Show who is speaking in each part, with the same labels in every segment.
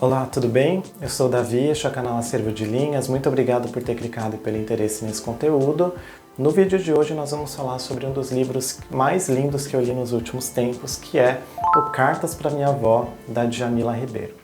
Speaker 1: Olá, tudo bem? Eu sou o Davi, este é o canal Acervo de Linhas. Muito obrigado por ter clicado e pelo interesse nesse conteúdo. No vídeo de hoje nós vamos falar sobre um dos livros mais lindos que eu li nos últimos tempos, que é o Cartas para Minha Avó, da Djamila Ribeiro.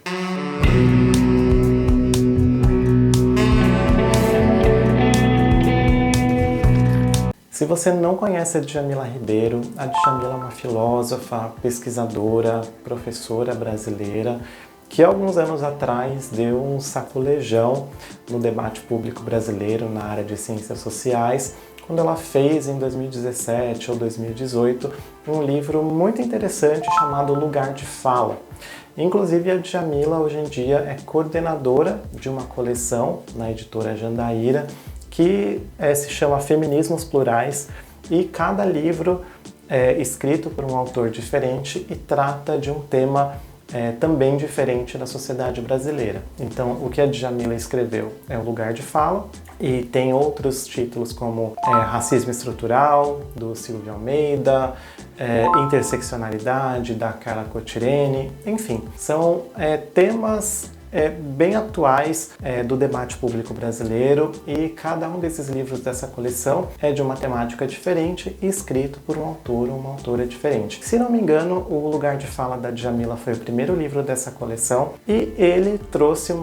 Speaker 1: Se você não conhece a Djamila Ribeiro, a Djamila é uma filósofa, pesquisadora, professora brasileira, que alguns anos atrás deu um sacolejão no debate público brasileiro na área de ciências sociais, quando ela fez em 2017 ou 2018 um livro muito interessante chamado Lugar de Fala. Inclusive a Djamila hoje em dia é coordenadora de uma coleção na editora Jandaíra que se chama Feminismos Plurais, e cada livro é escrito por um autor diferente e trata de um tema também diferente da sociedade brasileira. Então, o que a Djamila escreveu é o Lugar de Fala, e tem outros títulos como Racismo Estrutural, do Silvio Almeida, Interseccionalidade, da Carla Cotirene, enfim, são temas bem atuais do debate público brasileiro, e cada um desses livros dessa coleção é de uma temática diferente e escrito por um autor ou uma autora diferente. Se não me engano, o Lugar de Fala da Djamila foi o primeiro livro dessa coleção, e ele trouxe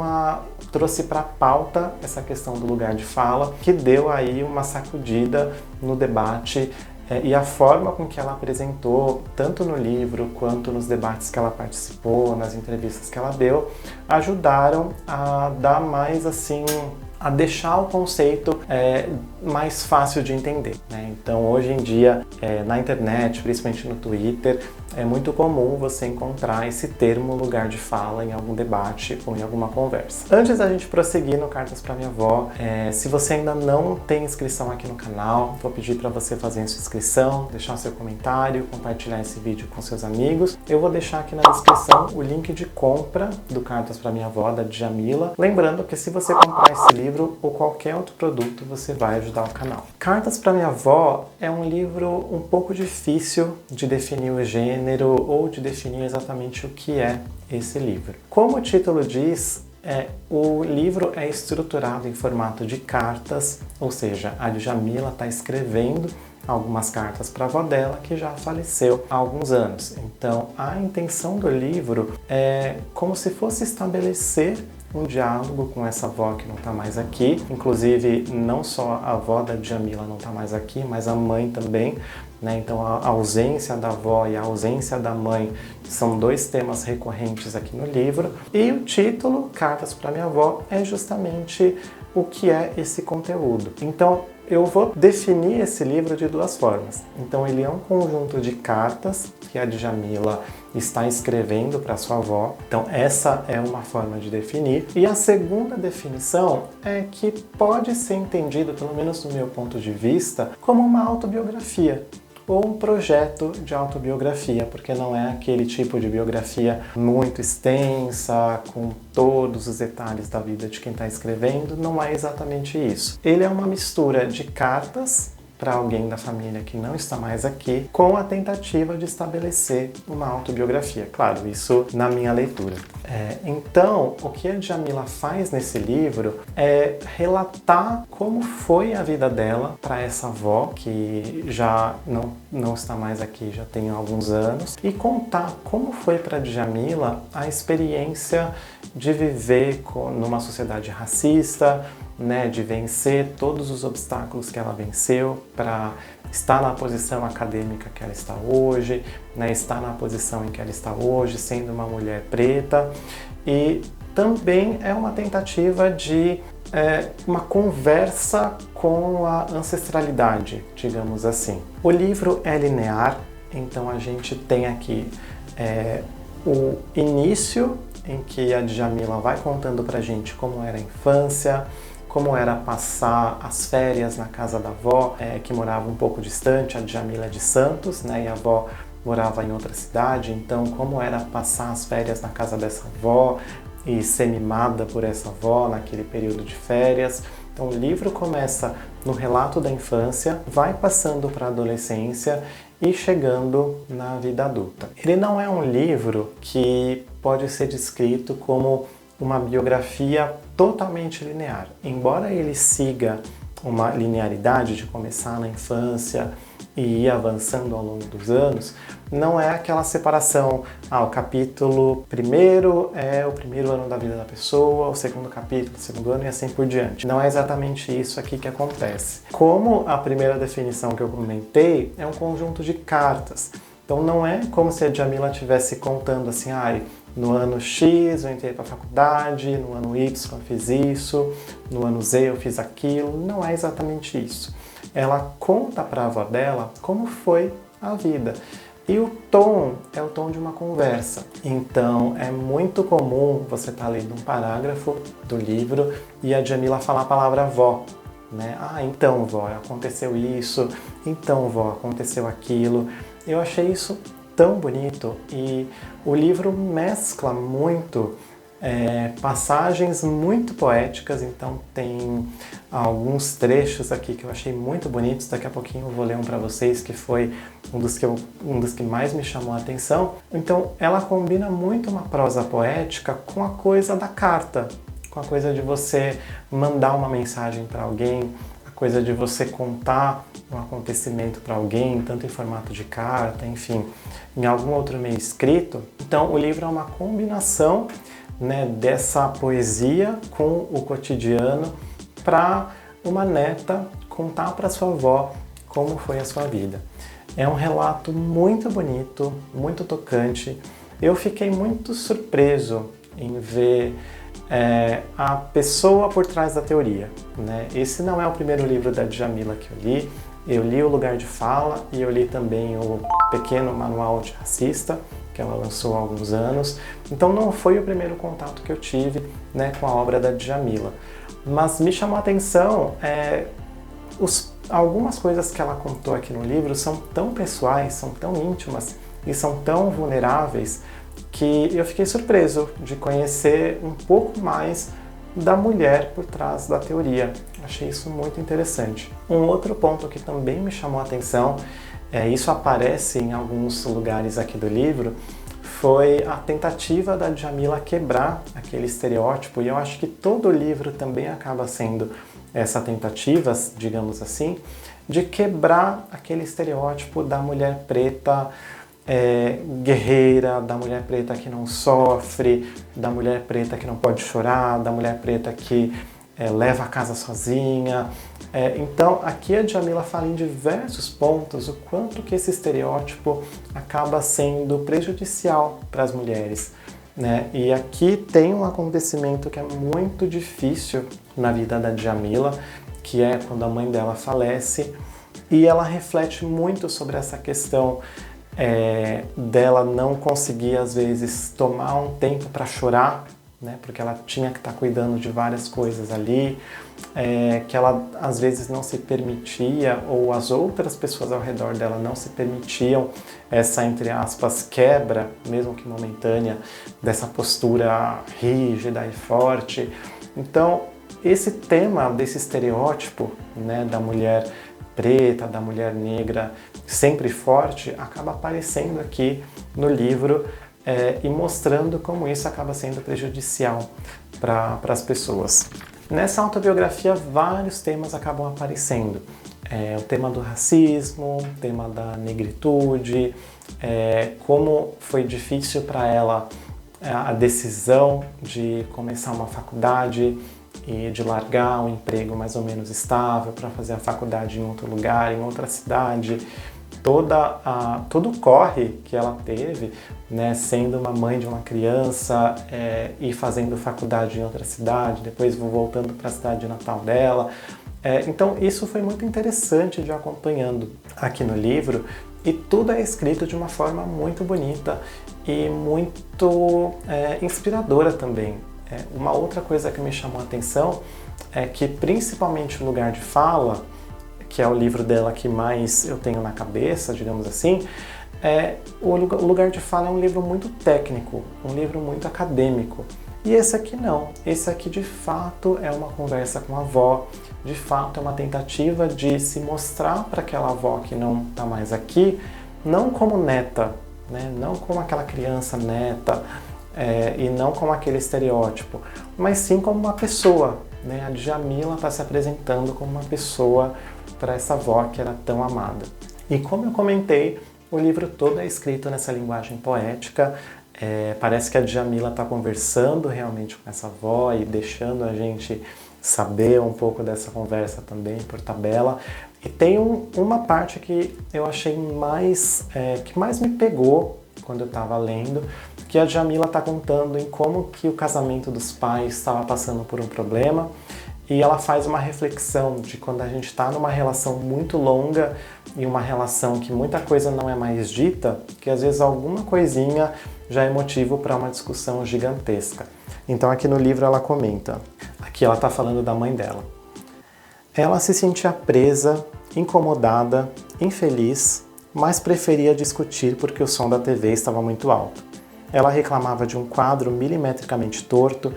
Speaker 1: para a pauta essa questão do lugar de fala, que deu aí uma sacudida no debate, e a forma com que ela apresentou, tanto no livro quanto nos debates que ela participou, nas entrevistas que ela deu, ajudaram a dar mais assim, a deixar o conceito mais fácil de entender, né? Então, hoje em dia, na internet, principalmente no Twitter, é muito comum você encontrar esse termo lugar de fala em algum debate ou em alguma conversa. Antes da gente prosseguir no Cartas para Minha Avó, se você ainda não tem inscrição aqui no canal, vou pedir para você fazer a sua inscrição, deixar seu comentário, compartilhar esse vídeo com seus amigos. Eu vou deixar aqui na descrição o link de compra do Cartas para Minha Avó, da Djamila. Lembrando que se você comprar esse livro ou qualquer outro produto, você vai ajudar o canal. Cartas para Minha Avó é um livro um pouco difícil de definir o gênero ou de definir exatamente o que é esse livro. Como o título diz, o livro é estruturado em formato de cartas, ou seja, a Djamila está escrevendo algumas cartas para a avó dela, que já faleceu há alguns anos. Então, a intenção do livro é como se fosse estabelecer um diálogo com essa avó que não está mais aqui. Inclusive, não só a avó da Djamila não está mais aqui, mas a mãe também, né? Então, a ausência da avó e a ausência da mãe são dois temas recorrentes aqui no livro. E o título, Cartas para Minha Avó, é justamente o que é esse conteúdo. Então, eu vou definir esse livro de duas formas. Então, ele é um conjunto de cartas que a Djamila está escrevendo para sua avó. Então, essa é uma forma de definir. E a segunda definição é que pode ser entendido, pelo menos do meu ponto de vista, como uma autobiografia ou um projeto de autobiografia, porque não é aquele tipo de biografia muito extensa, com todos os detalhes da vida de quem está escrevendo, não é exatamente isso. Ele é uma mistura de cartas para alguém da família que não está mais aqui, com a tentativa de estabelecer uma autobiografia. Claro, isso na minha leitura. Então, o que a Djamila faz nesse livro é relatar como foi a vida dela para essa avó, que já não está mais aqui, já tem alguns anos, e contar como foi para a Djamila a experiência de viver numa sociedade racista, né, de vencer todos os obstáculos que ela venceu para estar na posição acadêmica que ela está hoje, né, estar na posição em que ela está hoje, sendo uma mulher preta. E também é uma tentativa de uma conversa com a ancestralidade, digamos assim. O livro é linear, então a gente tem aqui o início, em que a Djamila vai contando pra gente como era a infância, como era passar as férias na casa da avó, que morava um pouco distante. A Djamila é de Santos, né, e a avó morava em outra cidade, então como era passar as férias na casa dessa avó e ser mimada por essa avó naquele período de férias. Então o livro começa no relato da infância, vai passando para a adolescência e chegando na vida adulta. Ele não é um livro que pode ser descrito como uma biografia totalmente linear. Embora ele siga uma linearidade de começar na infância e ir avançando ao longo dos anos, não é aquela separação, o capítulo primeiro é o primeiro ano da vida da pessoa, o segundo capítulo, o segundo ano e assim por diante. Não é exatamente isso aqui que acontece. Como a primeira definição que eu comentei é um conjunto de cartas, então não é como se a Djamila estivesse contando assim, no ano X eu entrei para a faculdade, no ano Y eu fiz isso, no ano Z eu fiz aquilo, não é exatamente isso. Ela conta para a avó dela como foi a vida. E o tom é o tom de uma conversa. Então é muito comum você estar lendo um parágrafo do livro e a Djamila falar a palavra vó, né? Então vó, aconteceu isso, então vó, aconteceu aquilo. Eu achei isso tão bonito e o livro mescla muito passagens muito poéticas, então tem alguns trechos aqui que eu achei muito bonitos. Daqui a pouquinho eu vou ler um para vocês que foi um dos que mais me chamou a atenção. Então ela combina muito uma prosa poética com a coisa da carta, com a coisa de você mandar uma mensagem para alguém, a coisa de você contar um acontecimento para alguém, tanto em formato de carta, enfim, em algum outro meio escrito. Então o livro é uma combinação, né, dessa poesia com o cotidiano para uma neta contar para sua avó como foi a sua vida. É um relato muito bonito, muito tocante. Eu fiquei muito surpreso em ver a pessoa por trás da teoria, né? Esse não é o primeiro livro da Djamila que eu li. Eu li O Lugar de Fala e eu li também o Pequeno Manual Antirracista, que ela lançou há alguns anos. Então não foi o primeiro contato que eu tive, né, com a obra da Djamila. Mas me chamou a atenção algumas coisas que ela contou aqui no livro são tão pessoais, são tão íntimas e são tão vulneráveis que eu fiquei surpreso de conhecer um pouco mais da mulher por trás da teoria. Achei isso muito interessante. Um outro ponto que também me chamou a atenção, isso aparece em alguns lugares aqui do livro, foi a tentativa da Djamila quebrar aquele estereótipo, e eu acho que todo o livro também acaba sendo essa tentativa, digamos assim, de quebrar aquele estereótipo da mulher preta guerreira, da mulher preta que não sofre, da mulher preta que não pode chorar, da mulher preta que leva a casa sozinha. Então aqui a Djamila fala em diversos pontos o quanto que esse estereótipo acaba sendo prejudicial para as mulheres, né? E aqui tem um acontecimento que é muito difícil na vida da Djamila, que é quando a mãe dela falece, e ela reflete muito sobre essa questão dela não conseguir, às vezes, tomar um tempo para chorar, né? Porque ela tinha que estar cuidando de várias coisas ali, que ela, às vezes, não se permitia, ou as outras pessoas ao redor dela não se permitiam essa, entre aspas, quebra, mesmo que momentânea, dessa postura rígida e forte. Então, esse tema desse estereótipo, né, da mulher preta, da mulher negra, sempre forte, acaba aparecendo aqui no livro e mostrando como isso acaba sendo prejudicial para as pessoas. Nessa autobiografia, vários temas acabam aparecendo. O tema do racismo, o tema da negritude, como foi difícil para ela a decisão de começar uma faculdade e de largar um emprego mais ou menos estável para fazer a faculdade em outro lugar, em outra cidade. Todo o corre que ela teve, né, sendo uma mãe de uma criança e fazendo faculdade em outra cidade, depois voltando para a cidade natal dela. Então isso foi muito interessante de ir acompanhando aqui no livro, e tudo é escrito de uma forma muito bonita e muito inspiradora também. Uma outra coisa que me chamou a atenção é que, principalmente O Lugar de Fala, que é o livro dela que mais eu tenho na cabeça, digamos assim, O Lugar de Fala é um livro muito técnico, um livro muito acadêmico. E esse aqui não. Esse aqui, de fato, é uma conversa com a avó, de fato é uma tentativa de se mostrar para aquela avó que não está mais aqui, não como neta, né? Não como aquela criança neta, e não como aquele estereótipo, mas sim como uma pessoa, né? A Djamila está se apresentando como uma pessoa para essa avó que era tão amada. E como eu comentei, o livro todo é escrito nessa linguagem poética. Parece que a Djamila está conversando realmente com essa avó e deixando a gente saber um pouco dessa conversa também por tabela. E tem uma parte que eu achei que mais me pegou quando eu estava lendo, que a Djamila está contando em como que o casamento dos pais estava passando por um problema, e ela faz uma reflexão de quando a gente está numa relação muito longa e uma relação que muita coisa não é mais dita, que às vezes alguma coisinha já é motivo para uma discussão gigantesca. Então aqui no livro ela comenta, aqui ela está falando da mãe dela. Ela se sentia presa, incomodada, infeliz, mas preferia discutir porque o som da TV estava muito alto. Ela reclamava de um quadro milimetricamente torto,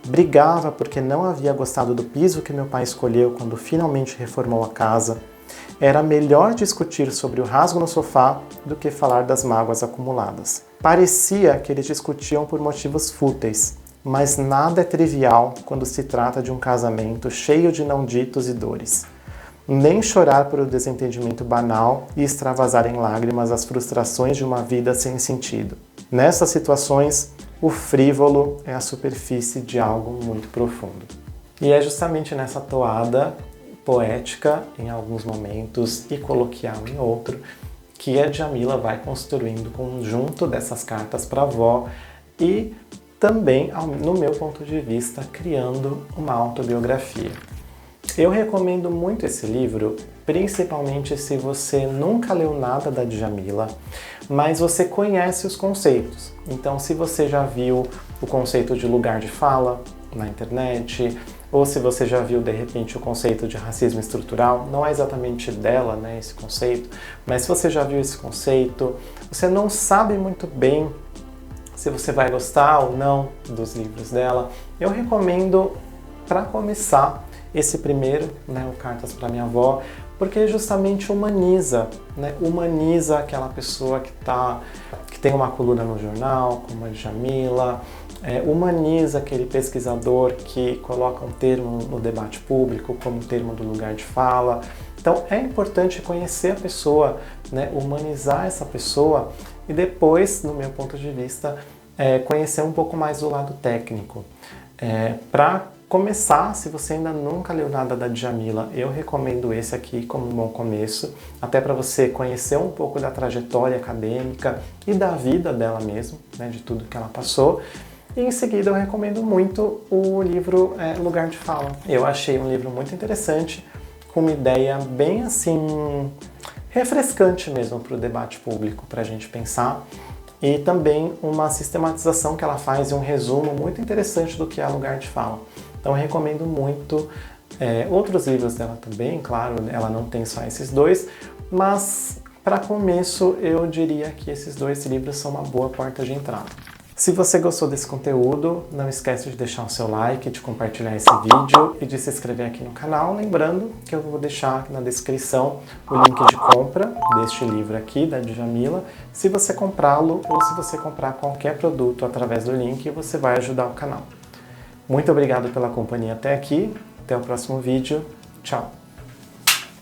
Speaker 1: brigava porque não havia gostado do piso que meu pai escolheu quando finalmente reformou a casa. Era melhor discutir sobre o rasgo no sofá do que falar das mágoas acumuladas. Parecia que eles discutiam por motivos fúteis, mas nada é trivial quando se trata de um casamento cheio de não ditos e dores. Nem chorar por um desentendimento banal e extravasar em lágrimas as frustrações de uma vida sem sentido. Nessas situações, o frívolo é a superfície de algo muito profundo. E é justamente nessa toada poética em alguns momentos e coloquial em outro que a Djamila vai construindo o conjunto dessas cartas para a avó e também, no meu ponto de vista, criando uma autobiografia. Eu recomendo muito esse livro, principalmente se você nunca leu nada da Djamila, mas você conhece os conceitos. Então, se você já viu o conceito de lugar de fala na internet, ou se você já viu, de repente, o conceito de racismo estrutural, não é exatamente dela, né, esse conceito, mas se você já viu esse conceito, você não sabe muito bem se você vai gostar ou não dos livros dela, eu recomendo, para começar, esse primeiro, né, o Cartas para Minha Avó, porque justamente humaniza, né, humaniza aquela pessoa que tem uma coluna no jornal, como a Djamila, humaniza aquele pesquisador que coloca um termo no debate público como um termo do lugar de fala. Então é importante conhecer a pessoa, né, humanizar essa pessoa e depois, no meu ponto de vista, conhecer um pouco mais do lado técnico. Para começar, se você ainda nunca leu nada da Djamila, eu recomendo esse aqui como um bom começo, até para você conhecer um pouco da trajetória acadêmica e da vida dela mesmo, né, de tudo que ela passou. E em seguida eu recomendo muito o livro Lugar de Fala. Eu achei um livro muito interessante, com uma ideia bem assim, refrescante mesmo para o debate público, para a gente pensar. E também uma sistematização que ela faz e um resumo muito interessante do que é Lugar de Fala. Então eu recomendo muito outros livros dela também, claro, ela não tem só esses dois, mas para começo eu diria que esses dois livros são uma boa porta de entrada. Se você gostou desse conteúdo, não esquece de deixar o seu like, de compartilhar esse vídeo e de se inscrever aqui no canal. Lembrando que eu vou deixar aqui na descrição o link de compra deste livro aqui, da Djamila. Se você comprá-lo ou se você comprar qualquer produto através do link, você vai ajudar o canal. Muito obrigado pela companhia até aqui. Até o próximo vídeo. Tchau!